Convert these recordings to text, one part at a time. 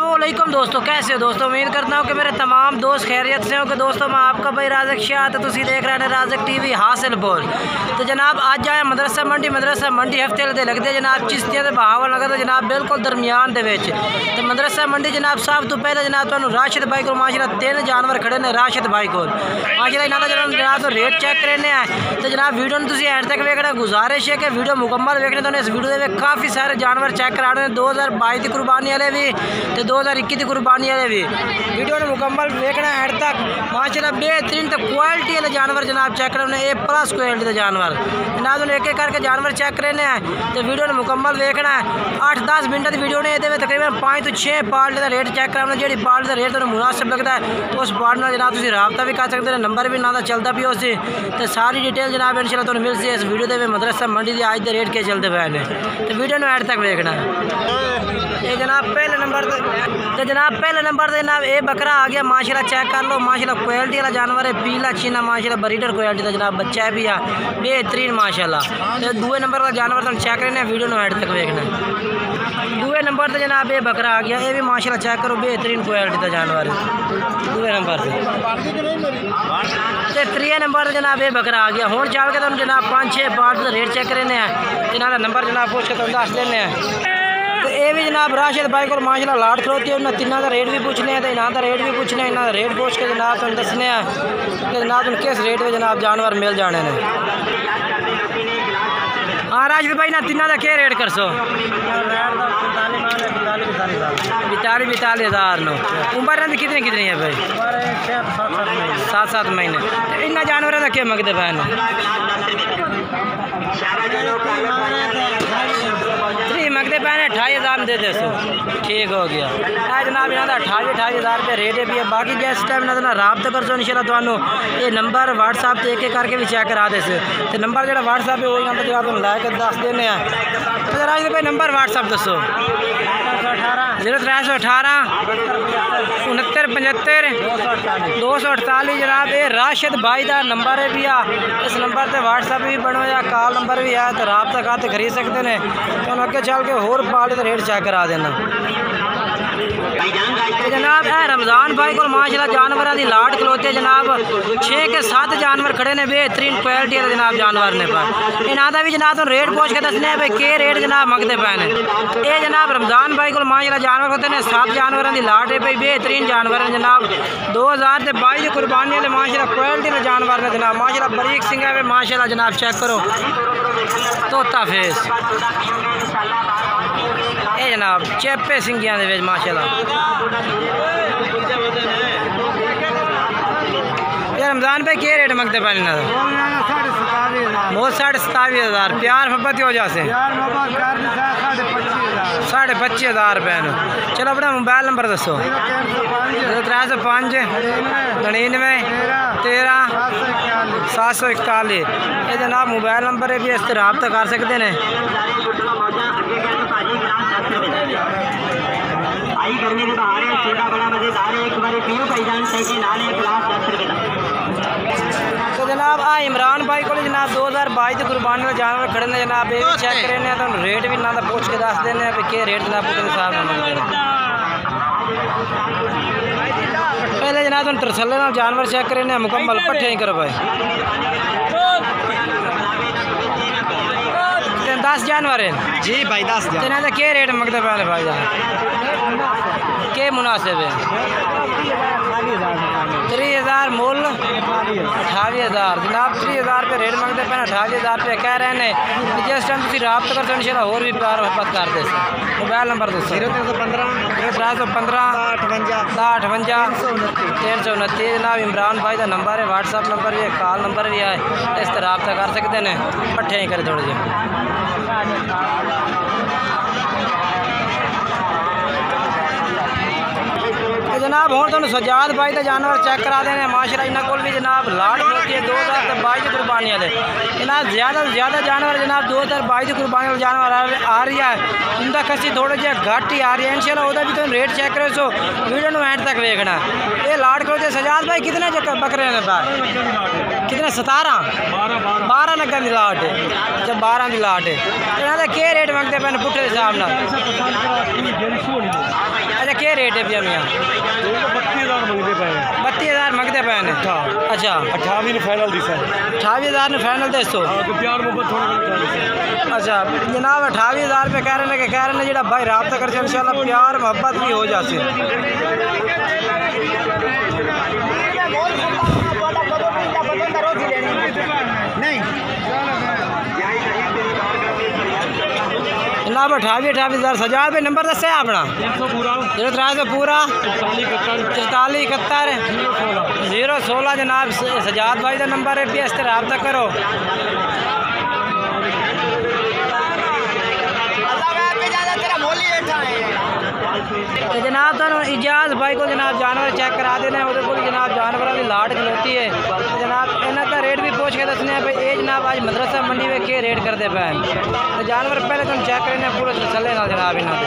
अस्सलामुअलैकुम दोस्तों, कैसे हो दोस्तों। उम्मीद करता हूँ कि मेरे तमाम दोस्त खैरियत से हो। कि दोस्तों मैं आपका भाई राज़क शाह तो तुसी देख रहे हैं राज़क टीवी हासिल बोल। तो जनाब आज आए मदरसा मंडी हफ्ते दे लगते जनाब चिश्तियां ते बहावल नगर तो जनाब बिल्कुल दरमियान दे विच। तो मदरसा मंडी जनाब सब तो पहले जनाब तुहानू राशिद भाई को माशाल्लाह 3 जानवर खड़े ने राशिद भाई को माशाल्लाह इन्हां दा जनाब तो रेट चेक करने हैं। तो जनाब वीडियो में तुसी एंड तक वेखना, गुजारिश है कि वीडियो मुकम्मल वेखने तो इस वीडियो में काफ़ी सारे जानवर चेक करा रहे हैं 2022 की कुर्बानी वाले भी तो 2021 की कुर्बानी वाले भी। वीडियो ने मुकम्मल देखना एंड तक माशाल्लाह बेहतरीन तो क्वालिटी वाले जानवर जनाब चेक करने ए प्लस क्वालिटी के जानवर जनाब एक एक करके जानवर चेक करने हैं। तो वीडियो ने मुकम्मल देखना है 8-10 मिनट की वीडियो ने ये तकरीबन 5 तो 6 पार्ट का रेट चेक कराना। जी पार्ट का रेट तो मुनासिब लगता है तो उस पार्ट में जनाब तुम रबता भी कर सकते हैं, नंबर भी ना चलता भी उस तो सारी डिटेल जनाब इंशाल्लाह तुहानू मिल सी इस वीडियो के मदरसा मंडी के अज के रेट के चलते पे ने। तो वीडियो ने एंड तक देखना है। ये जनाब पहले नंबर तो जनाब ये बकरा आ गया माशाल्लाह चेक कर लो माशाल्लाह क्वालिटी वाला जानवर है, पीला चीना माशाल्लाह ब्रीडर क्वालिटी का जनाब बच्चा भी आ बेहतरीन माशाल्लाह। तो दूसरे नंबर का जानवर तुम चेक करने वीडियो में एंड तक देखना है। दूसरे नंबर पर जनाब ये बकरा आ गया, ये भी माशाल्लाह चेक करो बेहतरीन क्वालिटी का जानवर है दूसरे नंबर से। तो तीसरे नंबर पर जनाब ये बकरा आ गया। हूँ चल के तुम जनाब 5-6 पार्ट का रेट चेक करने हैं, जिन्हों का नंबर जनाब पूछ के तुम दस देने हैं। तो ये भी जनाब राशिद भाई को माशाल्लाह लाट खलोती है, उन्हें तीनों का रेट भी पूछने हैं तो इन्हों का रेट भी पूछने हैं, इन्हों का रेट पूछ के जनाब तुम दसने हैं कि जनाब तुम किस रेट में जनाब जानवर मिल जाने ने। हाँ राशिद भाई ना तीनों का क्या रेट कर सो 42 हज़ार नो। उम्र कितनी है भाई 7-7 महीने। इन जानवरों का क्या मंगते पे मंगते पे 28 हज़ार में दे दे सो ठीक हो गया। जनाब इन्हों का 28 हज़ार रुपये रेट भी है। बाकी जिस टाइम इन्होंने रबता कर सो इंशाल्लाह तुहानू ये नंबर व्हाट्सएप से एक एक करके भी चेक करा दे तो नंबर जो व्हाट्सएप है वही नंबर तुम ला के दस देने हैं। तो जरा भाई नंबर व्हाट्सएप दसो 0318 6975 248 जनाब ये राशिद भाई का नंबर है भी आ। इस नंबर से व्हाट्सएप भी बनो या कॉल नंबर भी है तो रबता करते खरीद सकते हैं। तो अगे चल के होर पाल का रेट चेक करा देना। जनाब है रमज़ान भाई को माशाल्लाह जानवर की लाट खलोते जनाब 6 के 7 जानवर खड़े ने बेहतरीन क्वालिटी के जनाब जानवर ने पर इन्हों का भी जनाब तो रेट पूछ के दसने भाई के रेट जनाब मंगते पे ने। ये जनाब रमज़ान भाई को माशाल्लाह जानवर होते हैं 7 जानवरों की लाट है भाई बेहतरीन जानवर है जनाब 2022 की कुर्बानी वाले माशाल्लाह क्वालिटी के जानवर ने जनाब माशाल्लाह बरीक सिंह है माशाल्लाह जनाब चेक करो तोता फेस ये जनाब चेपे सिंगियां दे माशाल्लाह। ये रमज़ान पे क्या रेट मंगते पे इन्हों बहुत 27 हज़ार प्यार मोहब्बत हो जासे 25,500 रुपये। चलो अपना मोबाइल नंबर दसो 0305 99 13 741। ये जनाब मोबाइल नंबर है भी इस तरह रबता कर सकते हैं। तो जनाब आ इमरान भाई को जनाब 2022 की कुर्बानी वाले जानवर खड़े ने जनाब ये चेक करने तो रेट भी ना पूछ के दस देने कि रेट जनाब पुत्र साहब पहले जनाब तुम तरसले जानवर चेक करने मुकम्मल पट्ठे ही करो भाई 10 जानवर है जी भाई 10 इन्हों का क्या रेट मंगते पे भाई के मुनासिब है 30,000 मूल 28,000 जनाब 30,000 रुपये रेट मंगते पे 28,000 रुपये कह रहे हैं। जिस टाइम तुम रबता करते हो इंशाल्लाह होर भी प्यार मोहब्बत करते मोबाइल नंबर दो 0315 58 329 जनाब इमरान भाई का नंबर है व्हाट्सएप नंबर भी है कॉल नंबर भी है इस तरह रबता कर सकते हैं पट्ठे ही करे थोड़े जनाब हूँ तुम सजाद भाई का जानवर चेक करा देने माशाल्लाह इन्होंने को भी जनाब लाट होती है 2022 की कुर्बानी वाले इन्हें ज़्यादा से ज़्यादा जानवर जनाब 2022 की कुर्बानी वाले जानवर आ रही है उनका खसी थोड़े जे घट ही आ रही है इंशाल्लाह वह भी तुम रेट चेक करो सो वीडियो में एंड तक देखना। ये लाट करो सजाद भाई कितने बकरे ने कितने 12 नगर की लाट है जब 12 की लाट है इन्होंने क्या रेट मंगते पे पुट्ठे हिसाब न अच्छा क्या रेट है भैया मियाँ? 32,000 मंगते पे 32,000 मंगते पे ने। अच्छा 28 ने फाइनल दी सर 28,000 ने फाइनल दे सो। हाँ तो प्यार मोहब्बत थोड़ा अच्छा जनाब 28,000 रुपये कह रहे हैं जो भाई रब्ता करते इंशाल्लाह प्यार मोहब्बत भी हो जाती। जनाब 28,000 सजा पे नंबर दस है अपना 03 पूरा 43 71 016 जनाब सजाद भाई का नंबर है भी इस तरह रब्ता करो। तो जनाब तुम इजाज भाई को जनाब जानवर चेक करा देने वो जनाब जानवर की लाट खलोती है। तो जनाब इन्हों का रेट भी पूछ के दसने भाई ये जनाब आज मदरसा मंडी में क्या रेट करते पे। तो जानवर पहले तुम चेक करें पूरे तसल्ले ना जनाब इन्हों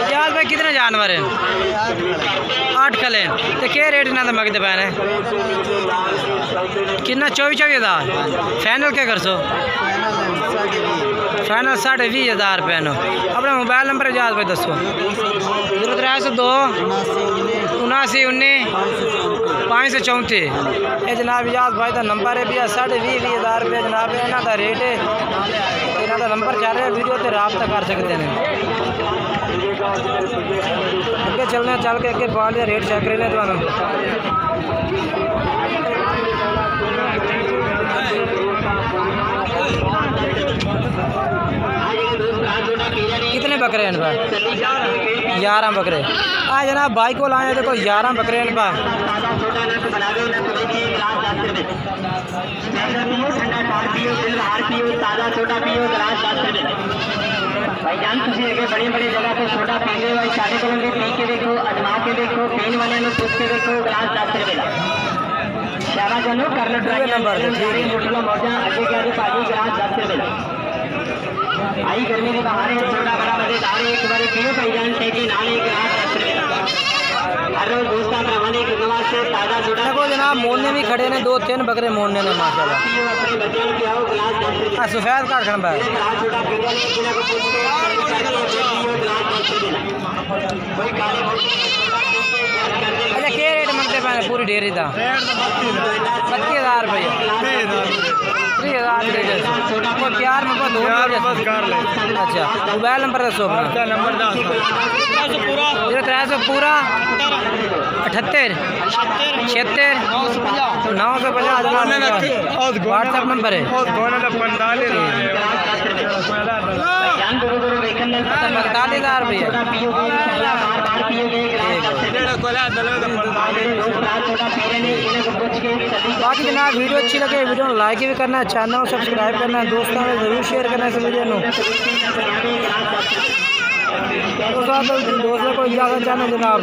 इजाज भाई कितने जानवर हैं? 8 खले तो क्या रेट इन्हों का मंगते पे ने? कितना 24,000 फाइनल क्या कर सो? फाइनल 20,500 रुपये नो। अपना मोबाइल नंबर इजाज भाई दसो। 0302 79 534 ये जनाब इजाज भाई का नंबर है भी 20,000 रुपये जनाब इन्हों का रेट है। इन्हों का नंबर चल रहा है वीडियो से रब्ता कर सकते हैं। अगे चलने चल के अगे बाल रेट चेक कर लें। कितने बकरे हैं भाई? 11 बकरे। हाँ जनाब भाई को लाए देखो 11 बकरे हैं भाई। भाईजान तुम अगे बड़ी बड़ी जगह से छोटा पींगे भाई साढ़े को भी पी के देखो अजमा के देखो पीन वाले ने पूछ के देखो गिलास 10 रुपये का शाबा चलो कर लो ट्राई नंबर मोटला मौजा अगे क्या पाजी गिलास 10 रुपये का आई गर्मी के बाहर है छोटा बड़ा मजेदार एक बार पियो भाईजान टेकी नाले गिलास 10 रुपये हर रोज दोस्ता रवाने के नवाज से ताजा छोटा देखो जनाब मोड़ने भी खड़े ने 2-3 बकरे मोड़ने ने माशाल्लाह। अपने बच्चों के आओ गिलास 10 रुपये हाँ सफेद काट खड़ा भाई। छोटा पींगे बिना को पूछ के गिलास 10 रुपये कोई काले अच्छा क्या रेट मंगते पे पूरी डेयरी का? 32,000 रुपये 30,000 कोई प्यार मोहब्बत हो कर ले। अच्छा मोबाइल नंबर दसो अपना। नंबर 0300 पूरा 78 76 950 व्हाट्सएप नंबर है। 45,000 रुपये। बाकी जनाब वीडियो अच्छी लगे वीडियो लाइक भी करना है चैनल को सब्सक्राइब करना है दोस्तों में ज़रूर शेयर करना है इस वीडियो को। दोस्तों को इजाज़त चाहना जनाब।